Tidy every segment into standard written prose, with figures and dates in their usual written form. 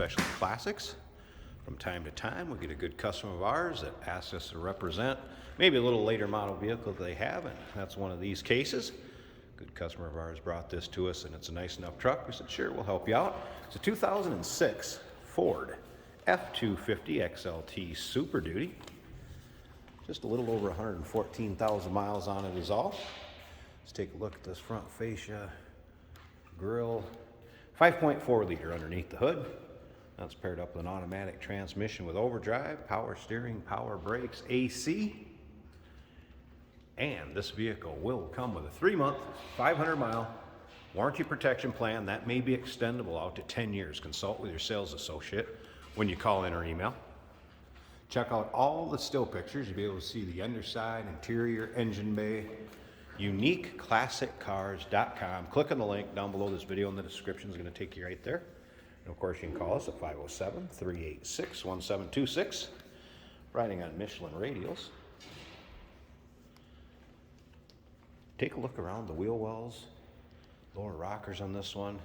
especially classics. From time to time, we get a good customer of ours that asks us to represent maybe a little later model vehicle that they have, and that's one of these cases. A good customer of ours brought this to us, and it's a nice enough truck. We said, sure, we'll help you out. It's a 2006 Ford F-250 XLT Super Duty. Just a little over 114,000 miles on it is all. Let's take a look at this front fascia, grille. 5.4 liter underneath the hood. That's paired up with an automatic transmission with overdrive, power steering, power brakes, AC. And this vehicle will come with a 3-month, 500-mile warranty protection plan that may be extendable out to 10 years. Consult with your sales associate when you call in or email. Check out all the still pictures. You'll be able to see the underside, interior, engine bay. UniqueClassicCars.com. Click on the link down below this video in the description. It's going to take you right there. And of course, you can call us at 507-386-1726. Riding on Michelin radials. Take a look around the wheel wells. Lower rockers on this one.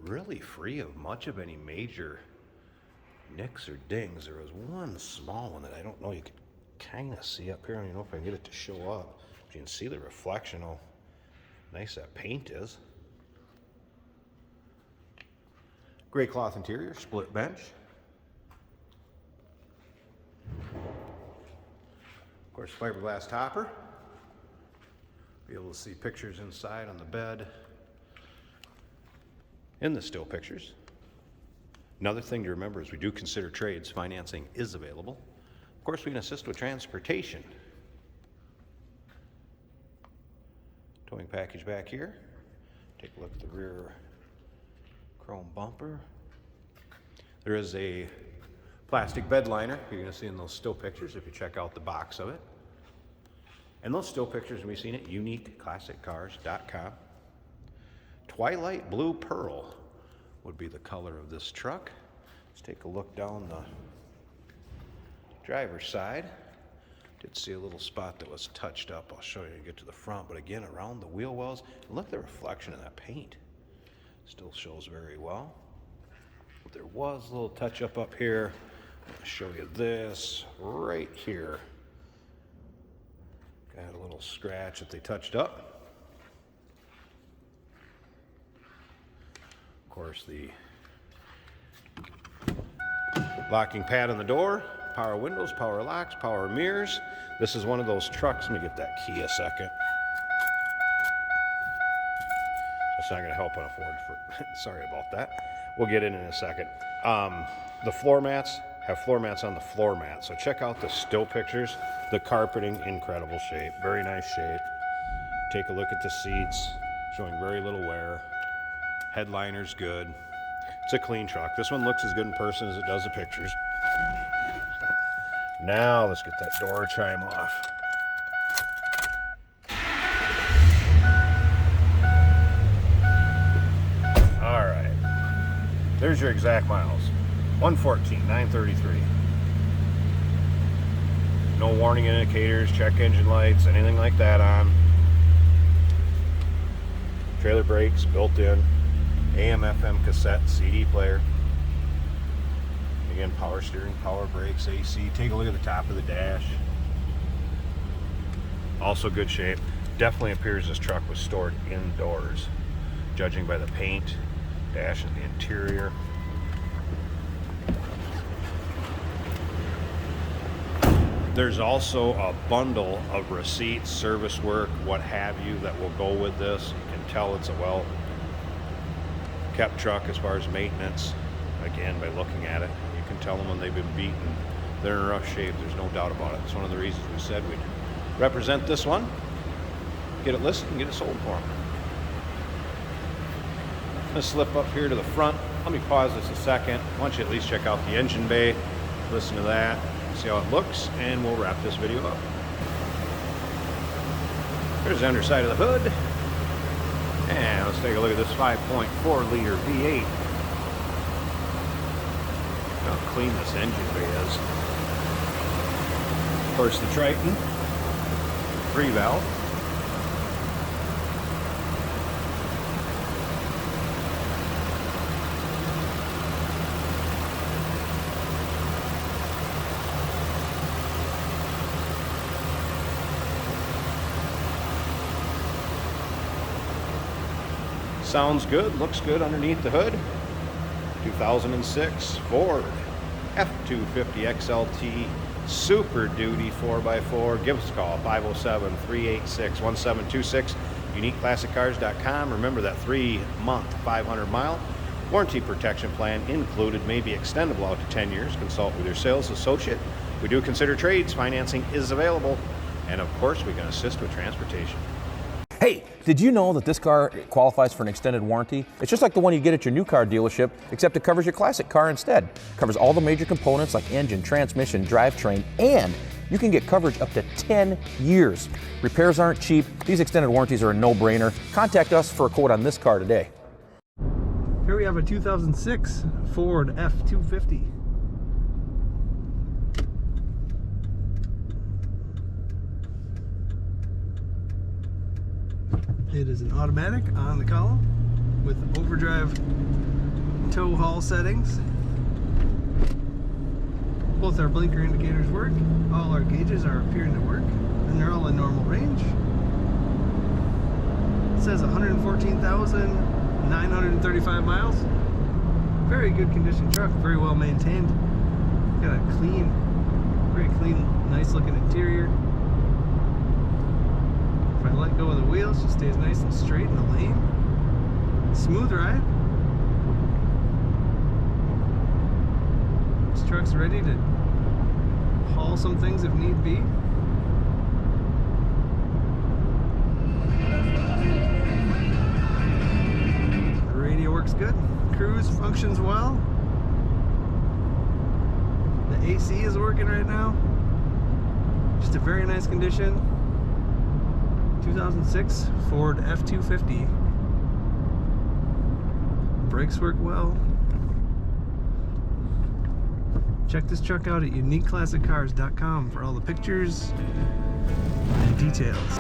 Really free of much of any major nicks or dings. There was one small one that I don't know, you could kind of see up here. I don't even know if I can get it to show up. But you can see the reflection, how nice that paint is. Gray cloth interior, split bench. Of course, fiberglass topper. Be able to see pictures inside on the bed. In the still pictures. Another thing to remember is we do consider trades. Financing is available. Of course, we can assist with transportation. Towing package back here. Take a look at the rear chrome bumper. There is a plastic bed liner you're going to see in those still pictures if you check out the box of it. And those still pictures can be seen at UniqueClassicCars.com. Twilight blue pearl would be the color of this truck. Let's take a look down the driver's side. Did see a little spot that was touched up. I'll show you when you get to the front, but again, around the wheel wells, look at the reflection of that paint. Still shows very well. But there was a little touch up here. I'm going to show you this right here. Got a little scratch that they touched up. Of course, the locking pad on the door, power windows, power locks, power mirrors. This is one of those trucks. Let me get that key a second. That's not going to help on a Ford. Sorry about that. We'll get in a second. The floor mats have floor mats on the floor mat. So check out the still pictures. The carpeting, incredible shape. Very nice shape. Take a look at the seats, showing very little wear. Headliner's good. It's a clean truck. This one looks as good in person as it does the pictures. Now let's get that door chime off. All right. There's your exact miles. 114,933. No warning indicators, check engine lights, anything like that on. Trailer brakes built in. AM, FM cassette, CD player. Again, power steering, power brakes, AC. Take a look at the top of the dash. Also good shape. Definitely appears this truck was stored indoors, judging by the paint, dash, and the interior. There's also a bundle of receipts, service work, what have you, that will go with this. You can tell it's a well-kept truck as far as maintenance. Again, by looking at it, you can tell them when they've been beaten. They're in rough shape, there's no doubt about it. It's one of the reasons we said we'd represent this one, get it listed, and get it sold for them. I'm going to slip up here to the front. Let me pause this a second. I want you to at least check out the engine bay, listen to that, see how it looks, and we'll wrap this video up. Here's the underside of the hood. And let's take a look at this 5.4 liter V8. How clean this engine bay is. Of course, the Triton 3-valve. Sounds good, looks good underneath the hood. 2006 Ford F-250 XLT Super Duty 4x4. Give us a call, 507-386-1726. UniqueClassicCars.com. Remember that 3-month, 500-mile warranty protection plan included, may be extendable out to 10 years. Consult with your sales associate. We do consider trades. Financing is available. And of course, we can assist with transportation. Hey, did you know that this car qualifies for an extended warranty? It's just like the one you get at your new car dealership, except it covers your classic car instead. It covers all the major components like engine, transmission, drivetrain, and you can get coverage up to 10 years. Repairs aren't cheap. These extended warranties are a no-brainer. Contact us for a quote on this car today. Here we have a 2006 Ford F-250. It is an automatic on the column with overdrive tow haul settings. Both our blinker indicators work. All our gauges are appearing to work, and they're all in normal range. It says 114,935 miles. Very good condition truck, very well maintained. Got a clean, very clean, nice looking interior. If I let go of the wheel, she stays nice and straight in the lane. Smooth ride. This truck's ready to haul some things if need be. The radio works good. Cruise functions well. The AC is working right now. Just a very nice condition. 2006 Ford F-250. Brakes work well. Check this truck out at UniqueClassicCars.com for all the pictures and details.